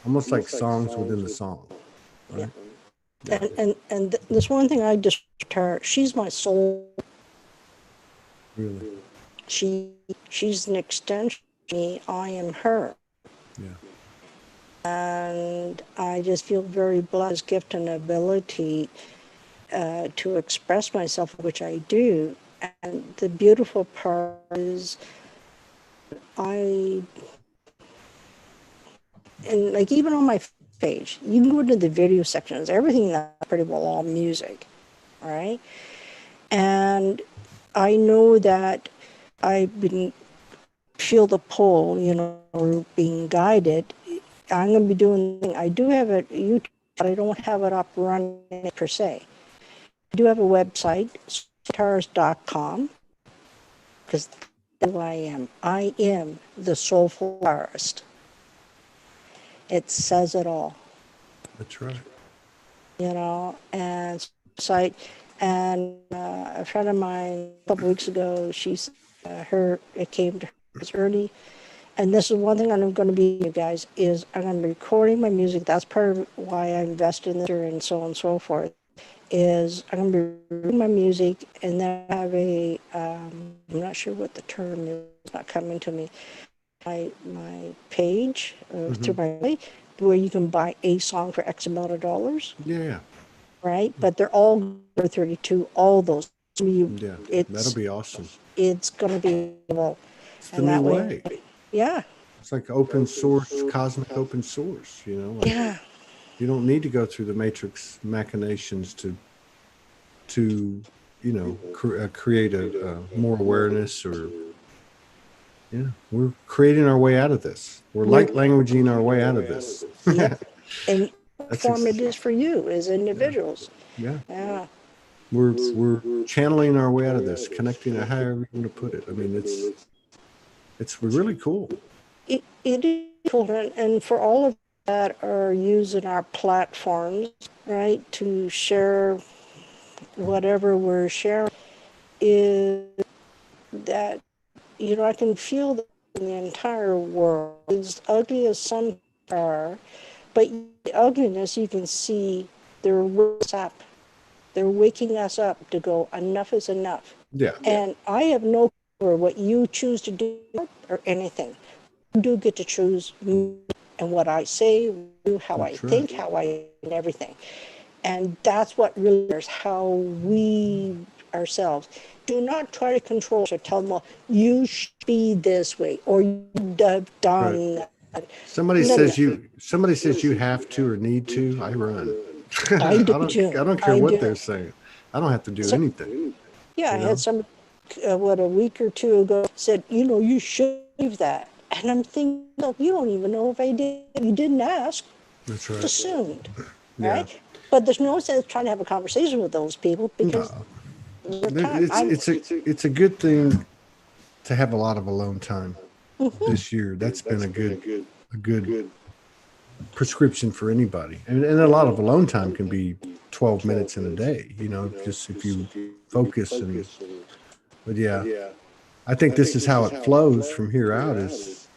Almost like songs within the song, right? Yeah. And this one thing I just her, she's my soul. Really. She's an extension of me. I am her. Yeah. And I just feel very blessed, gift and ability to express myself, which I do. And the beautiful part is and like even on my page, you can go to the video sections, everything that's pretty well all music, right? And I know that I've been feel the pull, or being guided. I'm going to be doing. I do have a YouTube, but I don't have it up running per se. I do have a website, guitars.com, because that's who I am. I am the soulful artist. It says it all. That's right. And site, and a friend of mine a couple weeks ago, it came to her as Ernie. And this is one thing I'm going to be, you guys, is I'm going to be recording my music. That's part of why I invested in this and so on and so forth, is I'm going to be recording my music, and then I have I'm not sure what the term is, it's not coming to me, my page through my, where you can buy a song for X amount of dollars. Yeah. Right? But they're all for 32, all those. That'll be awesome. It's going to be, it's the new way. Yeah. It's like open source, cosmic open source, Yeah. You don't need to go through the matrix machinations to create a more awareness, or we're creating our way out of this. We're light languaging our way out of this. Yeah. And what That's form it is for you as individuals. Yeah. Yeah. We're channeling our way out of this, connecting it, however you want to put it. I mean, it's really cool. It is cool. And for all of that are using our platforms, right, to share whatever we're sharing, is that, I can feel that in the entire world, as ugly as some are, but the ugliness, you can see they're waking us up. They're waking us up to go, enough is enough. Yeah. And I have no over what you choose to do or anything. You do get to choose me and what I say, how I think, how I and everything. And that's what really matters, how we ourselves. Do not try to control us or tell them, well, you should be this way, or you've done that. Somebody says you have to or need to, I run. I do too. I don't care what they're saying. I don't have to do anything. Yeah, I had some, a week or two ago said, you should leave that. And I'm thinking, no, you don't even know if I did. You didn't ask. That's right. Just assumed. Right? But there's no sense trying to have a conversation with those people because it's a good thing to have a lot of alone time this year. That's been a good prescription for anybody. And a lot of alone time can be 12 minutes in a day, just if you focus. But I think this is how it flows from here out, is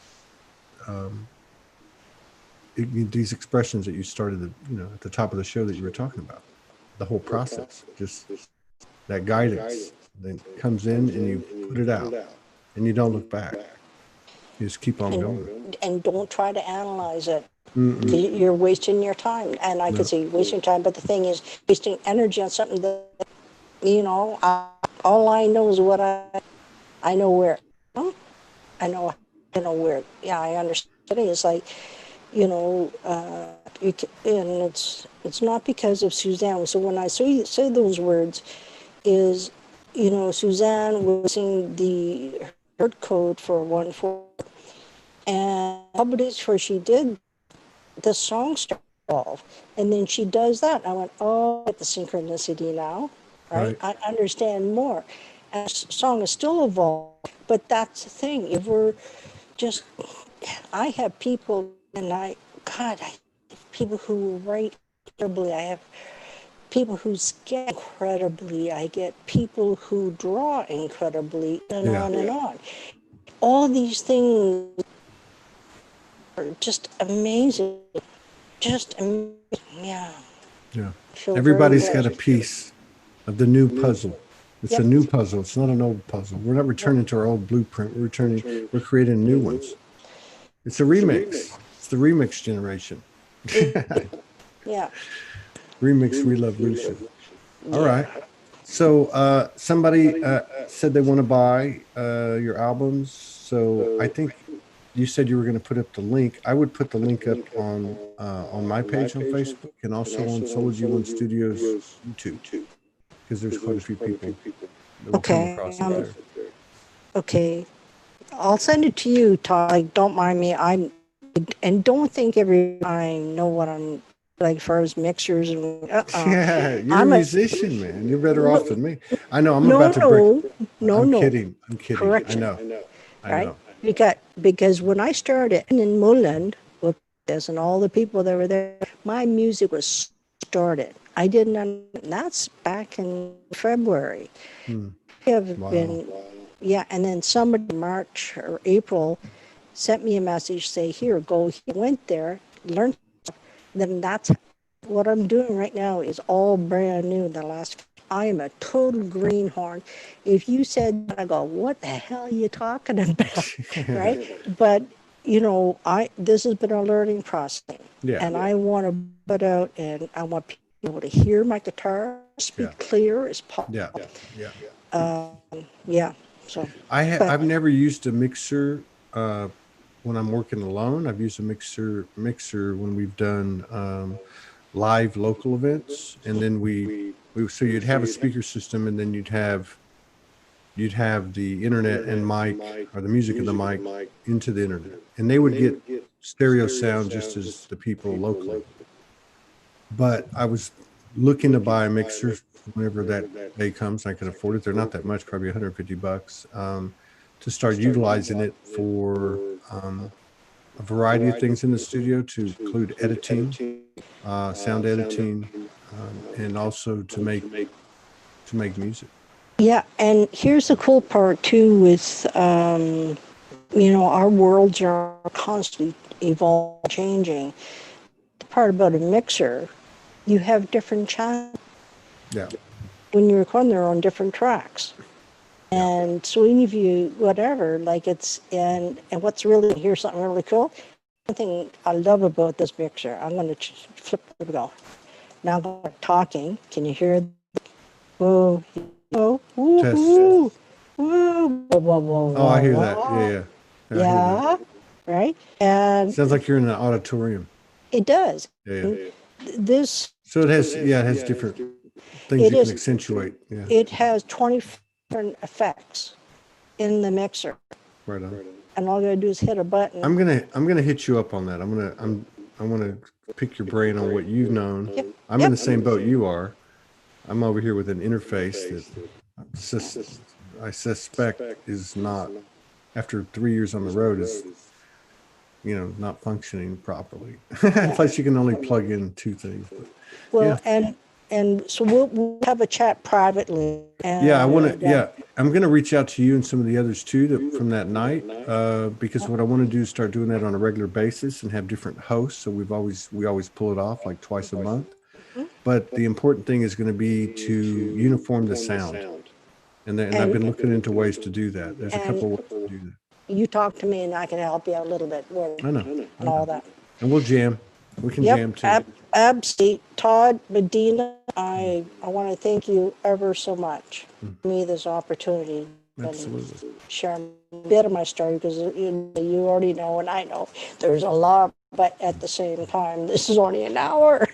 these expressions that you started at the top of the show that you were talking about, the whole process, just that guidance that comes in and you put it out and you don't look back. You just keep on going. And don't try to analyze it. You're wasting your time. And I could say wasting time, but the thing is wasting energy on something that, all I know is what I know where. I know where. Yeah, I understand. It's like, and it's not because of Suzanne. So when I say those words, is, Suzanne was in the herd code for 1/4, and a couple days before she did, the song started to evolve, and then she does that. I went, oh, at the synchronicity now, right? I understand more. And the song is still evolving, but that's the thing. If we're just, I have people, and I have people who write incredibly. I have people who sketch incredibly. I get people who draw incredibly, and on and on. All these things are just amazing. Just amazing. Yeah. Everybody's got a piece of the new puzzle. It's a new puzzle. It's not an old puzzle. We're not returning to our old blueprint. We're creating new ones. It's a remix. It's the remix generation. Remix Revolution. All right. So somebody said they want to buy your albums. So I think you said you were going to put up the link. I would put the link up on my page on Facebook and also on Soul G1 Studios YouTube, because there's quite a few people that will come across it there. Okay. I'll send it to you, Todd. Like, don't mind me. And don't think every time I know what I'm like as far as mixers and Yeah, you're a musician, man. You're better off than me. I know. I'm about to break. I'm kidding. Correction. I know. Because when I started in Mulland with this and all the people that were there, my music was started. I didn't. That's back in February. Have been, and then somebody in March or April sent me a message, say, here, go. He went there, learned. Then that's what I'm doing right now is all brand new. I am a total greenhorn. If you said that, I go, what the hell are you talking about? Right? But, this has been a learning process. And I want to put out, and I want people to hear my guitar, speak clear as possible. So I've never used a mixer when I'm working alone. I've used a mixer when we've done live local events, and then so you'd have a speaker system, and then you'd have the internet and mic, or the music and the mic, into the internet, and they would get stereo sound just as the people locally. But I was looking to buy a mixer whenever that day comes. I could afford it. They're not that much, probably $150, to start utilizing it for a variety of things in the studio, to include editing, sound editing, and also to make music. Yeah, and here's the cool part too with, our worlds are constantly evolving, changing. The part about a mixer, you have different channels. Yeah. When you record, they're on different tracks. And so even if you, whatever, like and what's really, here's something really cool. One thing I love about this mixer, I'm going to flip it go. Now I'm talking, can you hear? Whoa, whoa, woo, Test. woo, woo, whoa, whoa, whoa, Oh, I hear whoa. that. Yeah. I hear Yeah, right? And sounds like you're in an auditorium. it does. Yeah. This, So it has different things you can accentuate. Yeah. it has 20 different effects in the mixer. Right on. And all I gotta do is hit a button. I'm gonna hit you up on that. I want to pick your brain on what you've known. Yep. I'm in the same boat you are. I'm over here with an interface that I suspect is not, after 3 years on the road, is not functioning properly. Plus, you can only plug in 2 things. But, well, and so we'll have a chat privately. And, yeah, I want to. Yeah, I'm going to reach out to you and some of the others too from that night, because what I want to do is start doing that on a regular basis and have different hosts. So we always pull it off like twice a month. But the important thing is going to be to uniform the sound, and I've been looking into ways to do that. There's a couple of ways to do that. You talk to me and I can help you out a little bit with I know. and all that. And we'll jam. We can jam too. Absolutely. Todd, Medina, I want to thank you ever so much for me this opportunity. Absolutely. And share a bit of my story, because you already know and I know there's a lot, but at the same time, this is only an hour.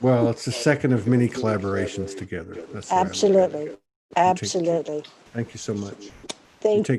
Well, it's the second of many collaborations together. That's Absolutely. Absolutely. Thank you so much. Thank you.